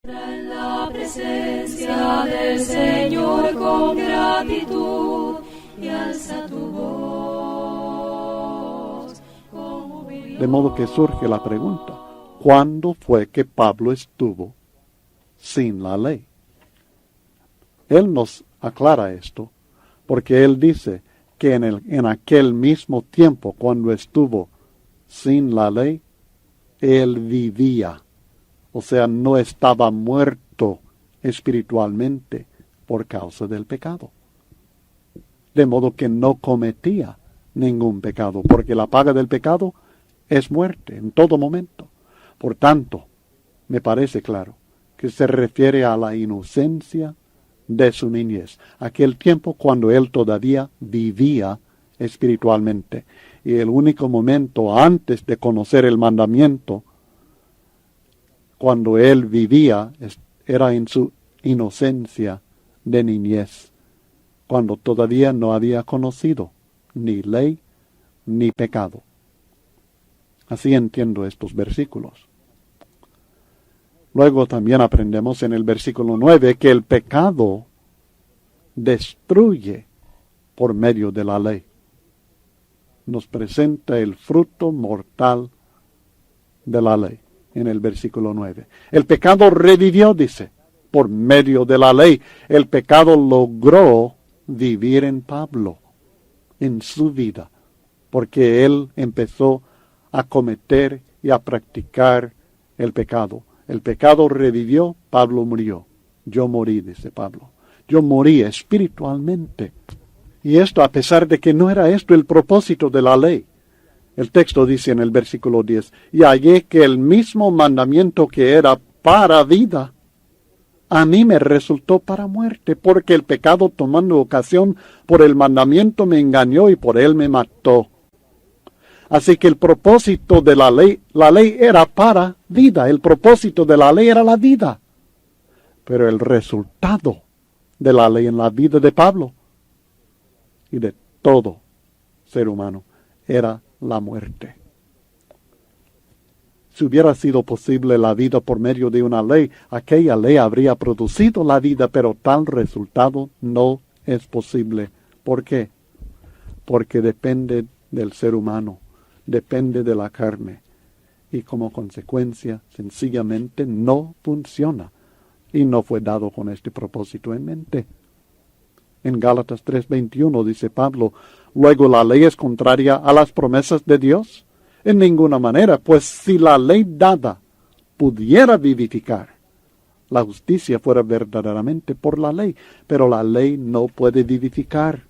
En la presencia del Señor con gratitud y alza tu voz con humildad. De modo que surge la pregunta, ¿cuándo fue que Pablo estuvo sin la ley? Él nos aclara esto, porque él dice que en aquel mismo tiempo, cuando estuvo sin la ley, él vivía. O sea, no estaba muerto espiritualmente por causa del pecado. De modo que no cometía ningún pecado, porque la paga del pecado es muerte en todo momento. Por tanto, me parece claro que se refiere a la inocencia de su niñez, aquel tiempo cuando él todavía vivía espiritualmente. Y el único momento antes de conocer el mandamiento, cuando él vivía, era en su inocencia de niñez, cuando todavía no había conocido ni ley ni pecado. Así entiendo estos versículos. Luego también aprendemos en el versículo 9 que el pecado destruye por medio de la ley. Nos presenta el fruto mortal de la ley en el versículo 9. El pecado revivió, dice, por medio de la ley. El pecado logró vivir en Pablo, en su vida, porque él empezó a cometer y a practicar el pecado. El pecado revivió, Pablo murió. Yo morí, dice Pablo. Yo morí espiritualmente. Y esto a pesar de que no era esto el propósito de la ley. El texto dice en el versículo 10, y hallé que el mismo mandamiento que era para vida, a mí me resultó para muerte, porque el pecado tomando ocasión por el mandamiento me engañó y por él me mató. Así que el propósito de la ley era para vida, el propósito de la ley era la vida. Pero el resultado de la ley en la vida de Pablo y de todo ser humano era la muerte. Si hubiera sido posible la vida por medio de una ley, aquella ley habría producido la vida, pero tal resultado no es posible. ¿Por qué? Porque depende del ser humano, depende de la carne, y como consecuencia sencillamente no funciona, y no fue dado con este propósito en mente. En Gálatas 3:21 dice Pablo, ¿luego la ley es contraria a las promesas de Dios? En ninguna manera, pues si la ley dada pudiera vivificar, la justicia fuera verdaderamente por la ley, pero la ley no puede vivificar.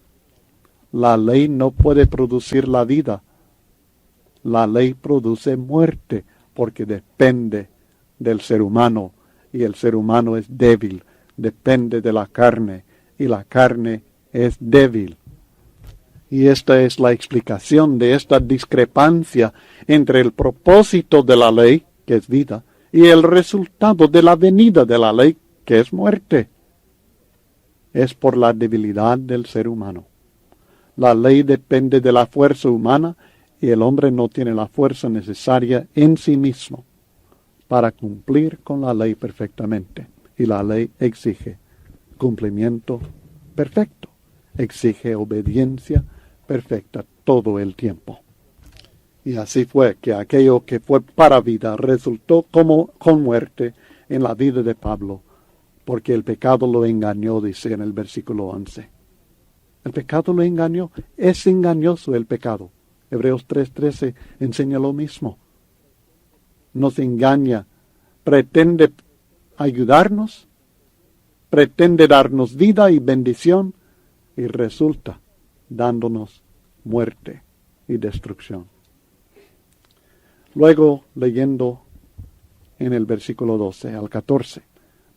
La ley no puede producir la vida. La ley produce muerte porque depende del ser humano y el ser humano es débil, depende de la carne y la carne es débil. Y esta es la explicación de esta discrepancia entre el propósito de la ley, que es vida, y el resultado de la venida de la ley, que es muerte. Es por la debilidad del ser humano. La ley depende de la fuerza humana y el hombre no tiene la fuerza necesaria en sí mismo para cumplir con la ley perfectamente. Y la ley exige cumplimiento perfecto, exige obediencia perfecta todo el tiempo. Y así fue que aquello que fue para vida resultó como con muerte en la vida de Pablo, porque el pecado lo engañó, dice en el versículo 11. El pecado lo engañó, es engañoso el pecado. Hebreos 3:13 enseña lo mismo. Nos engaña, pretende ayudarnos, pretende darnos vida y bendición y resulta dándonos muerte y destrucción. Luego, leyendo en el versículo 12 al 14,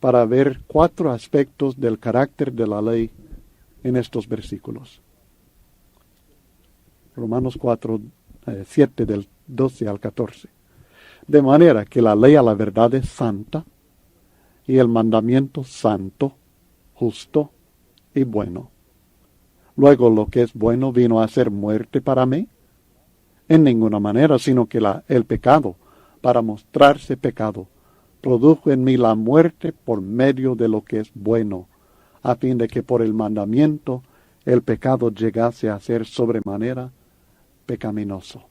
para ver 4 aspectos del carácter de la ley en estos versículos. Romanos 7 del 12 al 14. De manera que la ley a la verdad es santa, y el mandamiento santo, justo y bueno. Luego lo que es bueno vino a ser muerte para mí. En ninguna manera, sino que el pecado, para mostrarse pecado, produjo en mí la muerte por medio de lo que es bueno, a fin de que por el mandamiento el pecado llegase a ser sobremanera pecaminoso.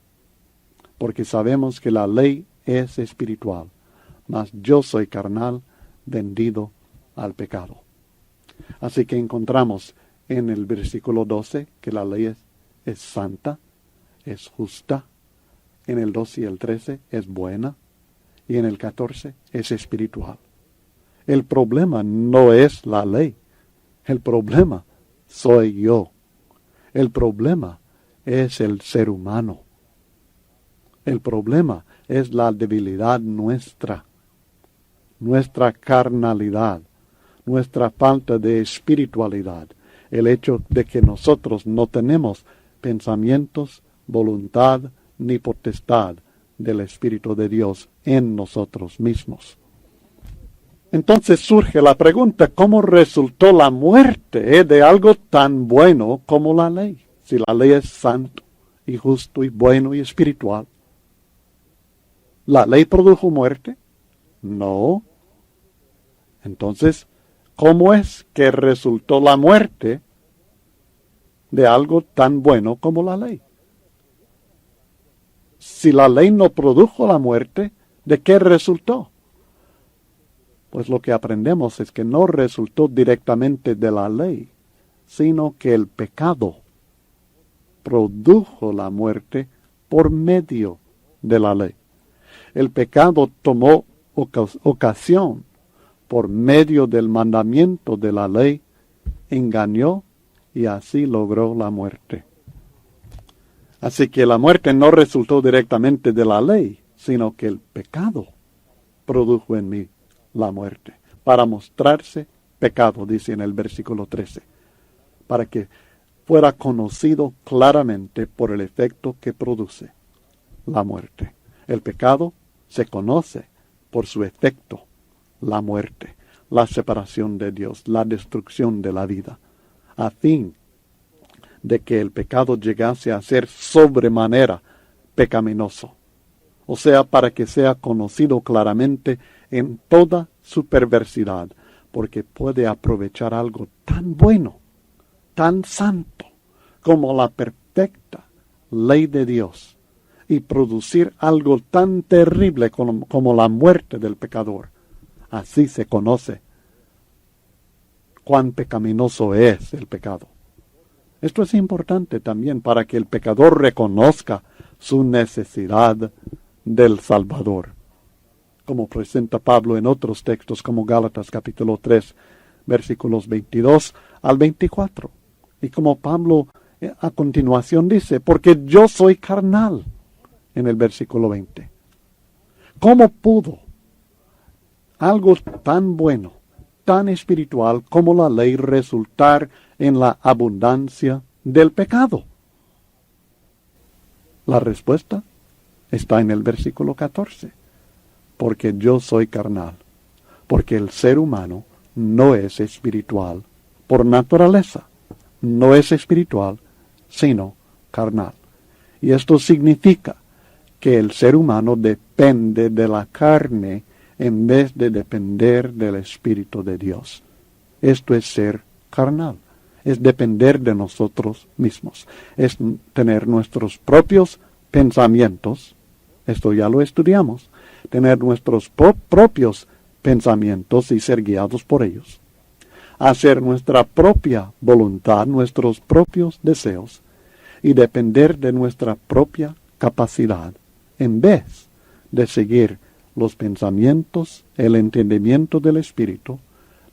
Porque sabemos que la ley es espiritual, mas yo soy carnal, vendido al pecado. Así que encontramos en el versículo 12 que la ley es santa, es justa. En el 12 y el 13 es buena. Y en el 14 es espiritual. El problema no es la ley. El problema soy yo. El problema es el ser humano. El problema es la debilidad nuestra, nuestra carnalidad, nuestra falta de espiritualidad, el hecho de que nosotros no tenemos pensamientos, voluntad ni potestad del Espíritu de Dios en nosotros mismos. Entonces surge la pregunta, ¿cómo resultó la muerte de algo tan bueno como la ley? Si la ley es santo y justo y bueno y espiritual, ¿la ley produjo muerte? No. Entonces, ¿cómo es que resultó la muerte de algo tan bueno como la ley? Si la ley no produjo la muerte, ¿de qué resultó? Pues lo que aprendemos es que no resultó directamente de la ley, sino que el pecado produjo la muerte por medio de la ley. El pecado tomó ocasión por medio del mandamiento de la ley, engañó y así logró la muerte. Así que la muerte no resultó directamente de la ley, sino que el pecado produjo en mí la muerte, para mostrarse pecado, dice en el versículo 13, para que fuera conocido claramente por el efecto que produce la muerte. El pecado se conoce por su efecto, la muerte, la separación de Dios, la destrucción de la vida, a fin de que el pecado llegase a ser sobremanera pecaminoso. O sea, para que sea conocido claramente en toda su perversidad, porque puede aprovechar algo tan bueno, tan santo, como la perfecta ley de Dios, y producir algo tan terrible como la muerte del pecador. Así se conoce cuán pecaminoso es el pecado. Esto es importante también para que el pecador reconozca su necesidad del Salvador, como presenta Pablo en otros textos como Gálatas capítulo 3, versículos 22 al 24. Y como Pablo a continuación dice, porque yo soy carnal, en el versículo 20. ¿Cómo pudo algo tan bueno, tan espiritual como la ley resultar en la abundancia del pecado? La respuesta está en el versículo 14. Porque yo soy carnal, porque el ser humano no es espiritual por naturaleza, no es espiritual, sino carnal. Y esto significa que el ser humano depende de la carne en vez de depender del Espíritu de Dios. Esto es ser carnal, es depender de nosotros mismos, es tener nuestros propios pensamientos, esto ya lo estudiamos, tener nuestros propios pensamientos y ser guiados por ellos, hacer nuestra propia voluntad, nuestros propios deseos y depender de nuestra propia capacidad en vez de seguir los pensamientos, el entendimiento del Espíritu,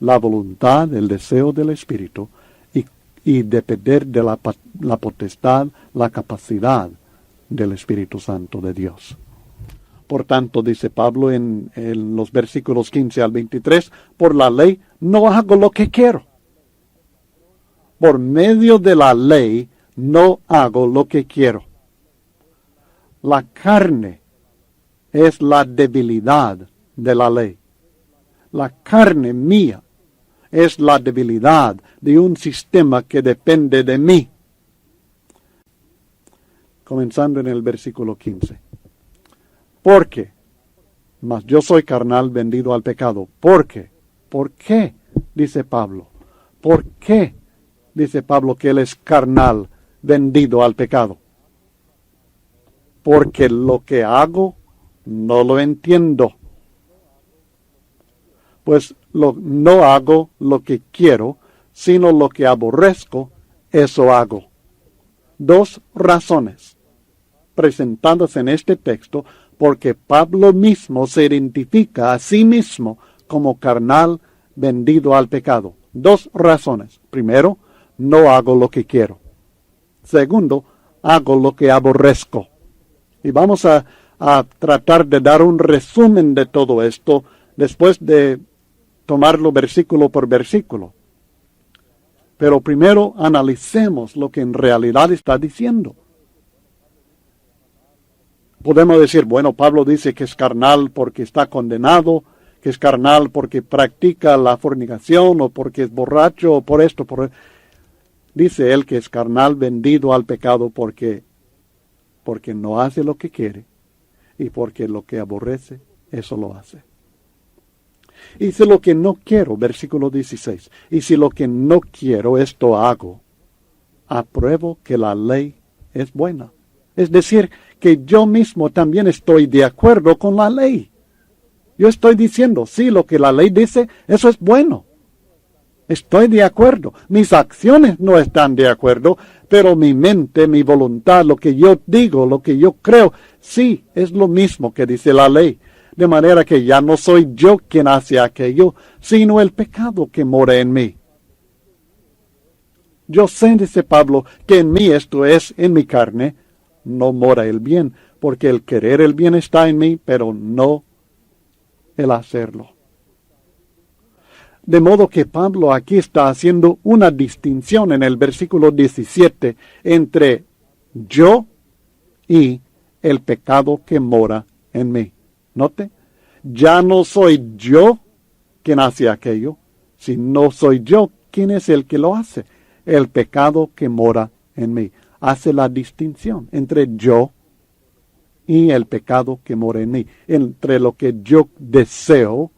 la voluntad, el deseo del Espíritu y depender de la potestad, la capacidad del Espíritu Santo de Dios. Por tanto, dice Pablo en los versículos 15 al 23, por la ley no hago lo que quiero. Por medio de la ley no hago lo que quiero. La carne es la debilidad de la ley. La carne mía es la debilidad de un sistema que depende de mí. Comenzando en el versículo 15. Porque Mas yo soy carnal vendido al pecado. ¿Por qué? ¿Por qué? Dice Pablo. ¿Por qué? Dice Pablo que él es carnal vendido al pecado. Porque lo que hago no lo entiendo. Pues no hago lo que quiero, sino lo que aborrezco, eso hago. Dos razones presentadas en este texto, porque Pablo mismo se identifica a sí mismo como carnal vendido al pecado. Dos razones. Primero, no hago lo que quiero. Segundo, hago lo que aborrezco. Y vamos a tratar de dar un resumen de todo esto después de tomarlo versículo por versículo. Pero primero analicemos lo que en realidad está diciendo. Podemos decir, bueno, Pablo dice que es carnal porque está condenado, que es carnal porque practica la fornicación o porque es borracho o por esto. Dice él que es carnal vendido al pecado porque no hace lo que quiere y porque lo que aborrece, eso lo hace. Y si lo que no quiero, versículo 16, y si lo que no quiero esto hago, apruebo que la ley es buena. Es decir, que yo mismo también estoy de acuerdo con la ley. Yo estoy diciendo, sí, lo que la ley dice, eso es bueno. Estoy de acuerdo. Mis acciones no están de acuerdo, pero mi mente, mi voluntad, lo que yo digo, lo que yo creo, sí, es lo mismo que dice la ley. De manera que ya no soy yo quien hace aquello, sino el pecado que mora en mí. Yo sé, dice Pablo, que en mí, esto es, en mi carne, no mora el bien, porque el querer el bien está en mí, pero no el hacerlo. De modo que Pablo aquí está haciendo una distinción en el versículo 17 entre yo y el pecado que mora en mí. Note, ya no soy yo quien hace aquello, sino soy yo quien es el que lo hace. El pecado que mora en mí. Hace la distinción entre yo y el pecado que mora en mí. Entre lo que yo deseo,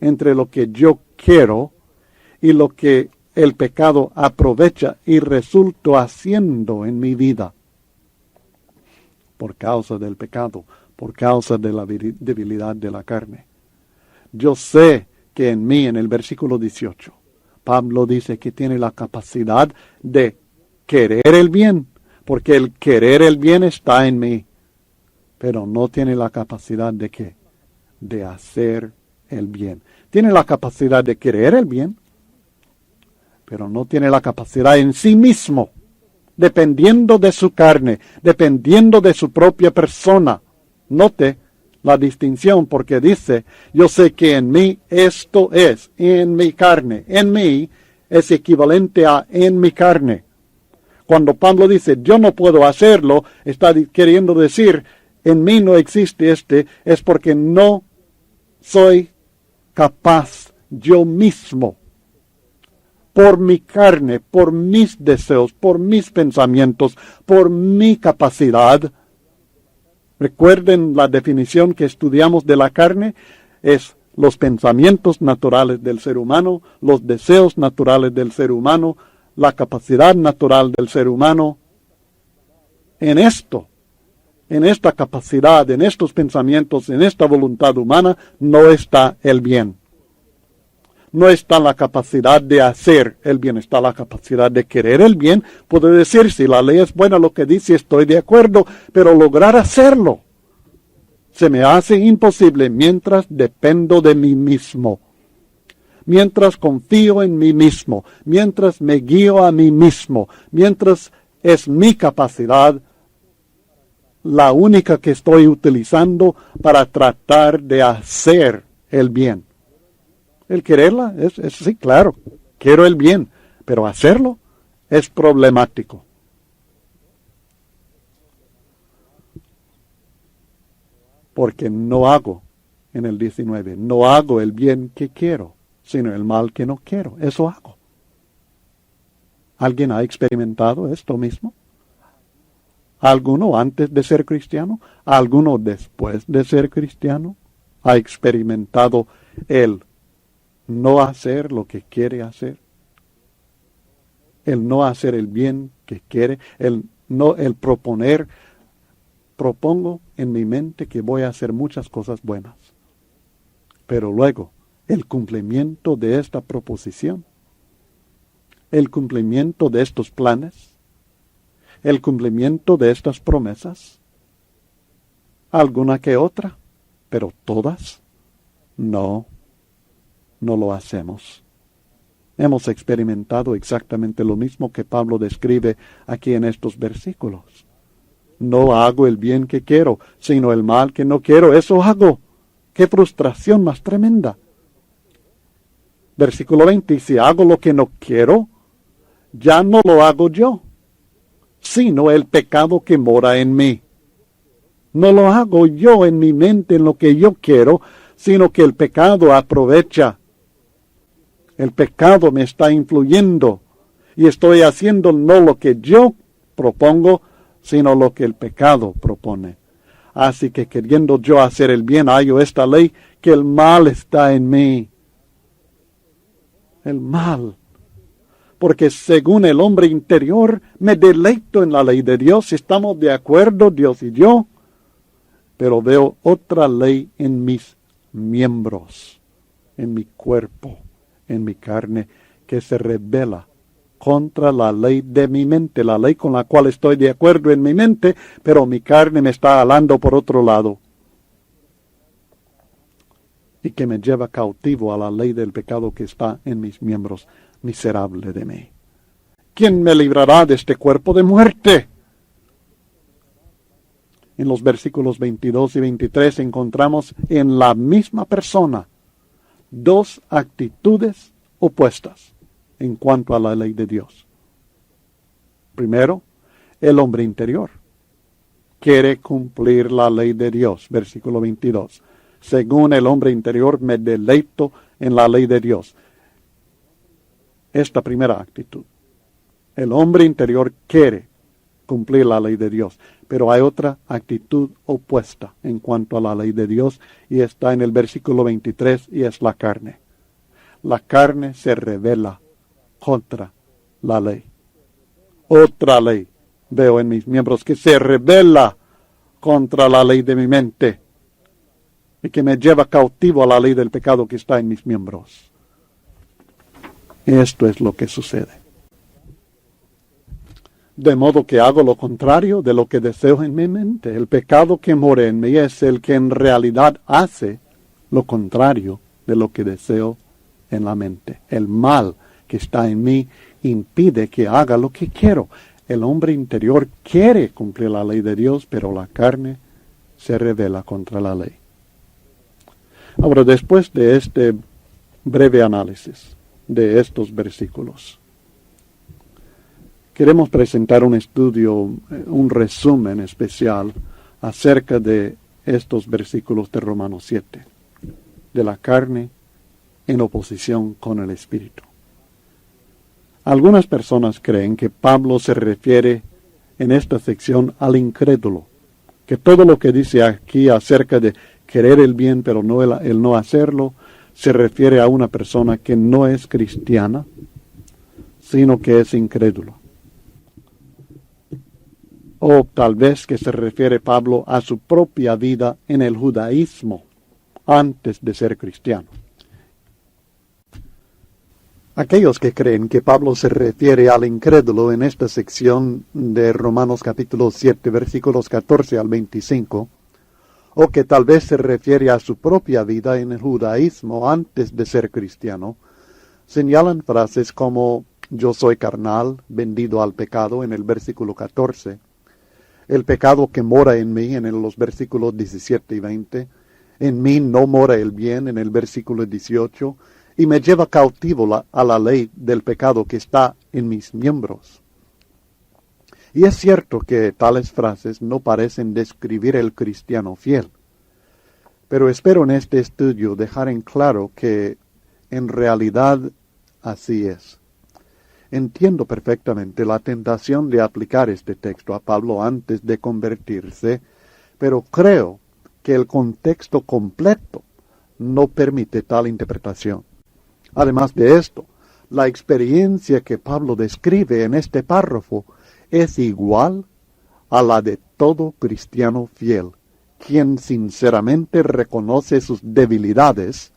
entre lo que yo quiero y lo que el pecado aprovecha y resulto haciendo en mi vida. Por causa del pecado, por causa de la debilidad de la carne. Yo sé que en mí, en el versículo 18, Pablo dice que tiene la capacidad de querer el bien, porque el querer el bien está en mí, pero no tiene la capacidad de ¿qué? De hacer el bien. Tiene la capacidad de querer el bien, pero no tiene la capacidad en sí mismo, dependiendo de su carne, dependiendo de su propia persona. Note la distinción porque dice, yo sé que en mí esto es, en mi carne. En mí es equivalente a en mi carne. Cuando Pablo dice, yo no puedo hacerlo, está queriendo decir, en mí no existe es porque no soy capaz yo mismo, por mi carne, por mis deseos, por mis pensamientos, por mi capacidad. Recuerden la definición que estudiamos de la carne, es los pensamientos naturales del ser humano, los deseos naturales del ser humano, la capacidad natural del ser humano. En esta capacidad, en estos pensamientos, en esta voluntad humana, no está el bien. No está la capacidad de hacer el bien, está la capacidad de querer el bien. Puede decir, si la ley es buena, lo que dice, estoy de acuerdo, pero lograr hacerlo se me hace imposible mientras dependo de mí mismo, mientras confío en mí mismo, mientras me guío a mí mismo, mientras es mi capacidad la única que estoy utilizando para tratar de hacer el bien. El quererla, es sí, claro, quiero el bien, pero hacerlo es problemático. Porque no hago, en el 19, no hago el bien que quiero, sino el mal que no quiero. Eso hago. ¿Alguien ha experimentado esto mismo? ¿Alguno antes de ser cristiano? ¿Alguno después de ser cristiano? ha experimentado el no hacer lo que quiere hacer, el no hacer el bien que quiere, el propongo en mi mente que voy a hacer muchas cosas buenas, pero luego el cumplimiento de esta proposición, el cumplimiento de estos planes, el cumplimiento de estas promesas, alguna que otra, pero todas, no lo hacemos. Hemos experimentado exactamente lo mismo que Pablo describe aquí en estos versículos. No hago el bien que quiero, sino el mal que no quiero, eso hago. ¡Qué frustración más tremenda! Versículo 20, si hago lo que no quiero, ya no lo hago yo, sino el pecado que mora en mí. No lo hago yo en mi mente en lo que yo quiero, sino que el pecado aprovecha. El pecado me está influyendo y estoy haciendo no lo que yo propongo, sino lo que el pecado propone. Así que queriendo yo hacer el bien, hallo esta ley, que el mal está en mí. El mal. Porque según el hombre interior, me deleito en la ley de Dios. Estamos de acuerdo, Dios y yo. Pero veo otra ley en mis miembros, en mi cuerpo, en mi carne, que se rebela contra la ley de mi mente, la ley con la cual estoy de acuerdo en mi mente, pero mi carne me está jalando por otro lado. Y que me lleva cautivo a la ley del pecado que está en mis miembros. Miserable de mí. ¿Quién me librará de este cuerpo de muerte? En los versículos 22 y 23 encontramos en la misma persona dos actitudes opuestas en cuanto a la ley de Dios. Primero, el hombre interior quiere cumplir la ley de Dios. Versículo 22. Según el hombre interior me deleito en la ley de Dios. Esta primera actitud. El hombre interior quiere cumplir la ley de Dios. Pero hay otra actitud opuesta en cuanto a la ley de Dios y está en el versículo 23 y es la carne. La carne se rebela contra la ley. Otra ley veo en mis miembros que se rebela contra la ley de mi mente y que me lleva cautivo a la ley del pecado que está en mis miembros. Esto es lo que sucede. De modo que hago lo contrario de lo que deseo en mi mente. El pecado que mora en mí es el que en realidad hace lo contrario de lo que deseo en la mente. El mal que está en mí impide que haga lo que quiero. El hombre interior quiere cumplir la ley de Dios, pero la carne se rebela contra la ley. Ahora, después de este breve análisis de estos versículos, queremos presentar un estudio, un resumen especial acerca de estos versículos de Romanos 7, de la carne en oposición con el Espíritu. Algunas personas creen que Pablo se refiere en esta sección al incrédulo, que todo lo que dice aquí acerca de querer el bien pero no el no hacerlo, se refiere a una persona que no es cristiana, sino que es incrédulo. O tal vez que se refiere Pablo a su propia vida en el judaísmo antes de ser cristiano. Aquellos que creen que Pablo se refiere al incrédulo en esta sección de Romanos capítulo 7, versículos 14 al 25, o que tal vez se refiere a su propia vida en el judaísmo antes de ser cristiano, señalan frases como yo soy carnal, vendido al pecado en el versículo 14, el pecado que mora en mí en los versículos 17 y 20, en mí no mora el bien en el versículo 18, y me lleva cautivo a la ley del pecado que está en mis miembros. Y es cierto que tales frases no parecen describir el cristiano fiel, pero espero en este estudio dejar en claro que en realidad así es. Entiendo perfectamente la tentación de aplicar este texto a Pablo antes de convertirse, pero creo que el contexto completo no permite tal interpretación. Además de esto, la experiencia que Pablo describe en este párrafo es igual a la de todo cristiano fiel, quien sinceramente reconoce sus debilidades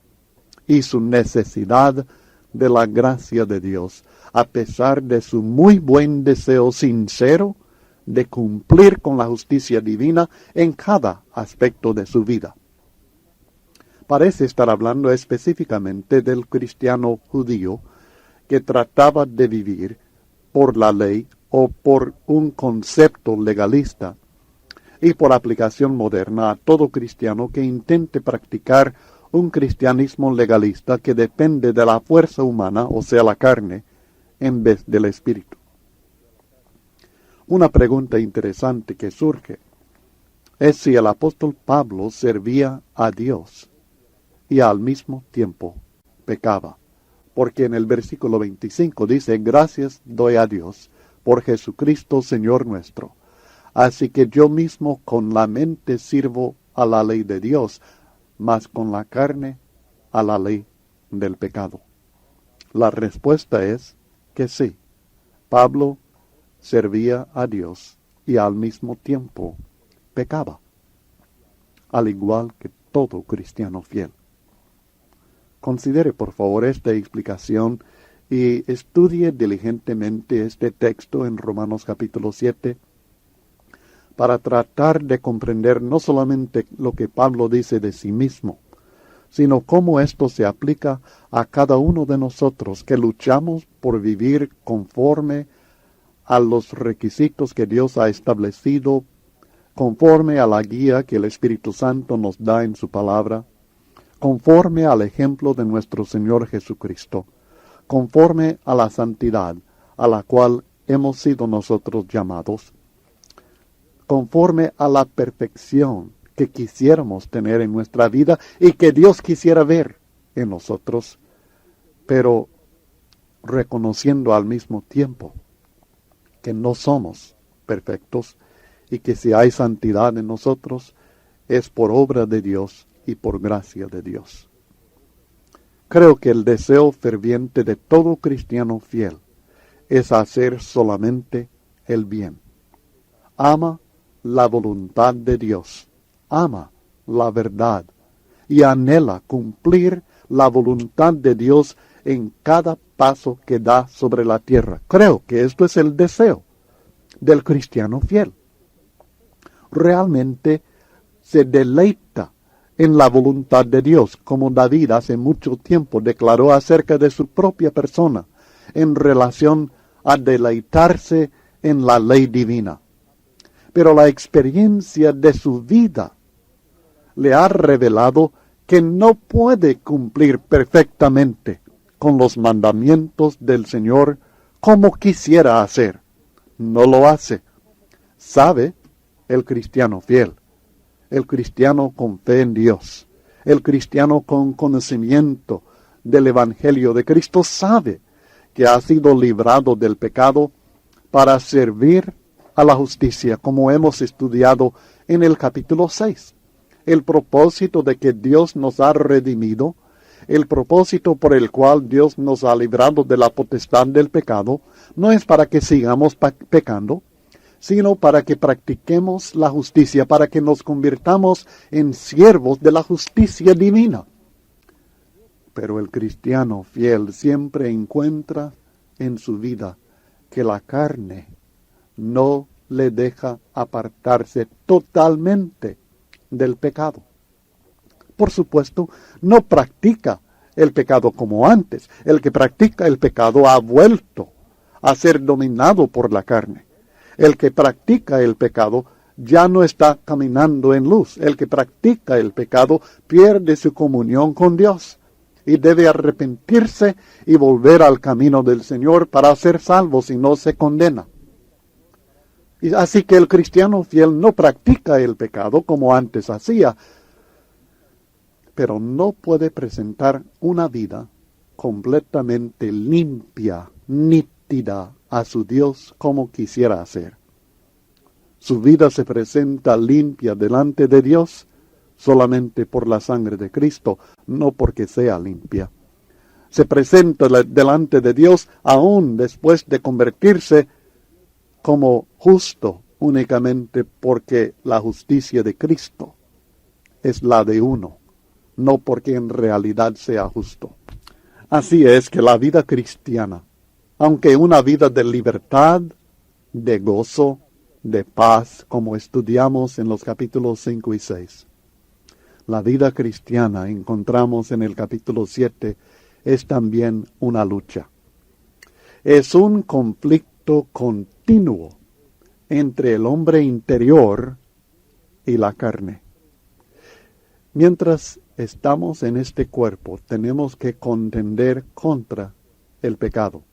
y su necesidad de la gracia de Dios, a pesar de su muy buen deseo sincero de cumplir con la justicia divina en cada aspecto de su vida. Parece estar hablando específicamente del cristiano judío que trataba de vivir por la ley o por un concepto legalista, y por aplicación moderna a todo cristiano que intente practicar un cristianismo legalista que depende de la fuerza humana, o sea, la carne, en vez del espíritu. Una pregunta interesante que surge es si el apóstol Pablo servía a Dios y al mismo tiempo pecaba, porque en el versículo 25 dice: gracias doy a Dios por Jesucristo Señor nuestro. Así que yo mismo con la mente sirvo a la ley de Dios, mas con la carne a la ley del pecado. La respuesta es que sí, Pablo servía a Dios y al mismo tiempo pecaba, al igual que todo cristiano fiel. Considere por favor esta explicación y estudie diligentemente este texto en Romanos capítulo 7, para tratar de comprender no solamente lo que Pablo dice de sí mismo, sino cómo esto se aplica a cada uno de nosotros que luchamos por vivir conforme a los requisitos que Dios ha establecido, conforme a la guía que el Espíritu Santo nos da en su palabra, conforme al ejemplo de nuestro Señor Jesucristo, conforme a la santidad a la cual hemos sido nosotros llamados, conforme a la perfección que quisiéramos tener en nuestra vida y que Dios quisiera ver en nosotros, pero reconociendo al mismo tiempo que no somos perfectos y que si hay santidad en nosotros es por obra de Dios y por gracia de Dios. Creo que el deseo ferviente de todo cristiano fiel es hacer solamente el bien. Ama la voluntad de Dios, ama la verdad y anhela cumplir la voluntad de Dios en cada paso que da sobre la tierra. Creo que esto es el deseo del cristiano fiel. Realmente se deleita en la voluntad de Dios, como David hace mucho tiempo declaró acerca de su propia persona en relación a deleitarse en la ley divina. Pero la experiencia de su vida le ha revelado que no puede cumplir perfectamente con los mandamientos del Señor como quisiera hacer. No lo hace. Sabe el cristiano fiel, el cristiano con fe en Dios, el cristiano con conocimiento del Evangelio de Cristo, sabe que ha sido librado del pecado para servir a la justicia, como hemos estudiado en el capítulo 6. El propósito de que Dios nos ha redimido, el propósito por el cual Dios nos ha librado de la potestad del pecado, no es para que sigamos pecando, sino para que practiquemos la justicia, para que nos convirtamos en siervos de la justicia divina. Pero el cristiano fiel siempre encuentra en su vida que la carne no le deja apartarse totalmente del pecado. Por supuesto, no practica el pecado como antes. El que practica el pecado ha vuelto a ser dominado por la carne. El que practica el pecado ya no está caminando en luz. El que practica el pecado pierde su comunión con Dios y debe arrepentirse y volver al camino del Señor para ser salvo, si no se condena. Y así que el cristiano fiel no practica el pecado como antes hacía, pero no puede presentar una vida completamente limpia, nítida a su Dios como quisiera hacer. Su vida se presenta limpia delante de Dios solamente por la sangre de Cristo, no porque sea limpia. Se presenta delante de Dios aún después de convertirse como justo únicamente porque la justicia de Cristo es la de uno, no porque en realidad sea justo. Así es que la vida cristiana, aunque una vida de libertad, de gozo, de paz, como estudiamos en los capítulos 5 y 6, la vida cristiana, encontramos en el capítulo 7, es también una lucha. Es un conflicto continuo entre el hombre interior y la carne. Mientras estamos en este cuerpo, tenemos que contender contra el pecado.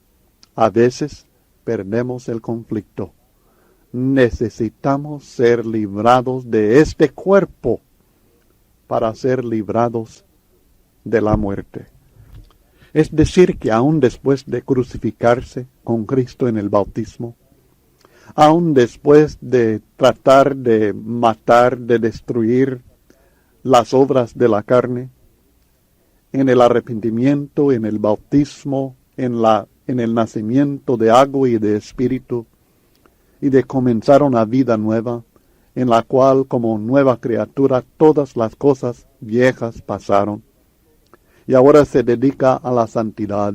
A veces perdemos el conflicto. Necesitamos ser librados de este cuerpo para ser librados de la muerte. Es decir, que aún después de crucificarse con Cristo en el bautismo, aún después de tratar de matar, de destruir las obras de la carne, en el arrepentimiento, en el bautismo, en el nacimiento de agua y de espíritu, y de comenzar una vida nueva, en la cual como nueva criatura todas las cosas viejas pasaron, y ahora se dedica a la santidad.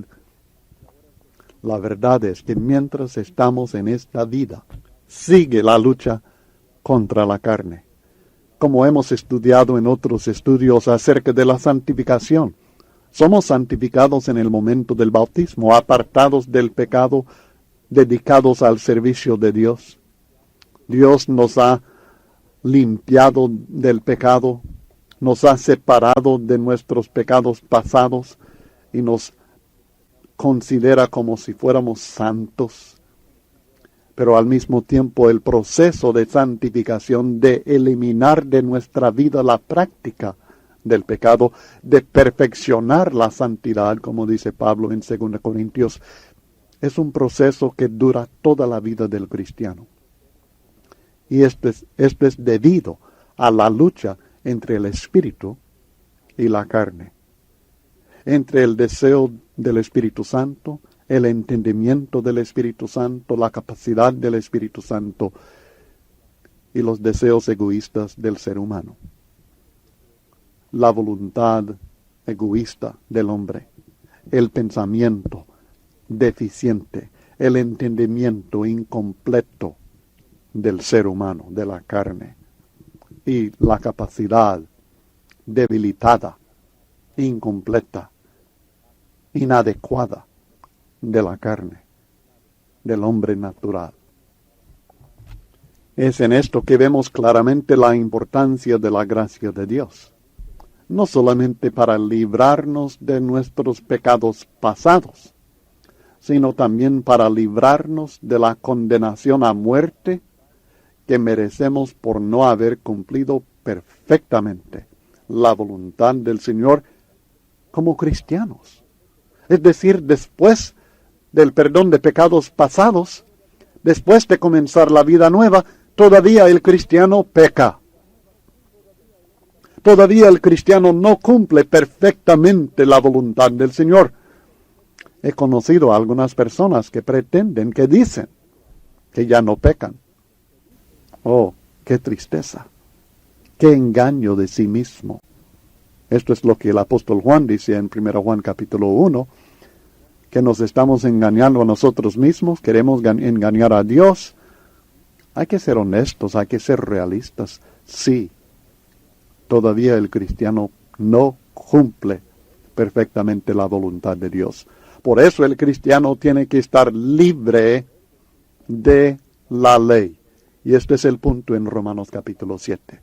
La verdad es que mientras estamos en esta vida, sigue la lucha contra la carne. Como hemos estudiado en otros estudios acerca de la santificación, somos santificados en el momento del bautismo, apartados del pecado, dedicados al servicio de Dios. Dios nos ha limpiado del pecado, nos ha separado de nuestros pecados pasados y nos considera como si fuéramos santos. Pero al mismo tiempo el proceso de santificación, de eliminar de nuestra vida la práctica del pecado, de perfeccionar la santidad, como dice Pablo en 2 Corintios, es un proceso que dura toda la vida del cristiano. Y esto es debido a la lucha entre el espíritu y la carne, entre el deseo del Espíritu Santo, el entendimiento del Espíritu Santo, la capacidad del Espíritu Santo y los deseos egoístas del ser humano. La voluntad egoísta del hombre, el pensamiento deficiente, el entendimiento incompleto del ser humano, de la carne, y la capacidad debilitada, incompleta, inadecuada de la carne, del hombre natural. Es en esto que vemos claramente la importancia de la gracia de Dios, no solamente para librarnos de nuestros pecados pasados, sino también para librarnos de la condenación a muerte que merecemos por no haber cumplido perfectamente la voluntad del Señor como cristianos. Es decir, después del perdón de pecados pasados, después de comenzar la vida nueva, todavía el cristiano peca. Todavía el cristiano no cumple perfectamente la voluntad del Señor. He conocido a algunas personas que pretenden, que dicen que ya no pecan. Oh, qué tristeza, qué engaño de sí mismo. Esto es lo que el apóstol Juan dice en 1 Juan capítulo 1, que nos estamos engañando a nosotros mismos, queremos engañar a Dios. Hay que ser honestos, hay que ser realistas. Sí, todavía el cristiano no cumple perfectamente la voluntad de Dios. Por eso el cristiano tiene que estar libre de la ley. Y este es el punto en Romanos capítulo 7.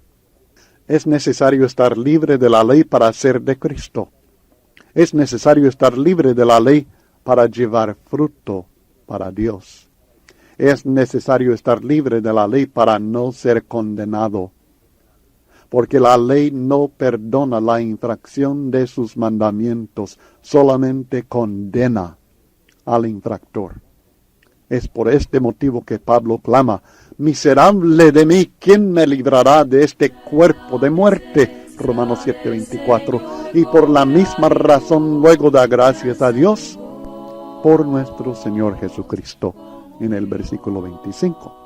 Es necesario estar libre de la ley para ser de Cristo. Es necesario estar libre de la ley para llevar fruto para Dios. Es necesario estar libre de la ley para no ser condenado. Porque la ley no perdona la infracción de sus mandamientos, solamente condena al infractor. Es por este motivo que Pablo clama: miserable de mí, ¿quién me librará de este cuerpo de muerte? Romanos 7:24. Y por la misma razón luego da gracias a Dios por nuestro Señor Jesucristo, en el versículo 25.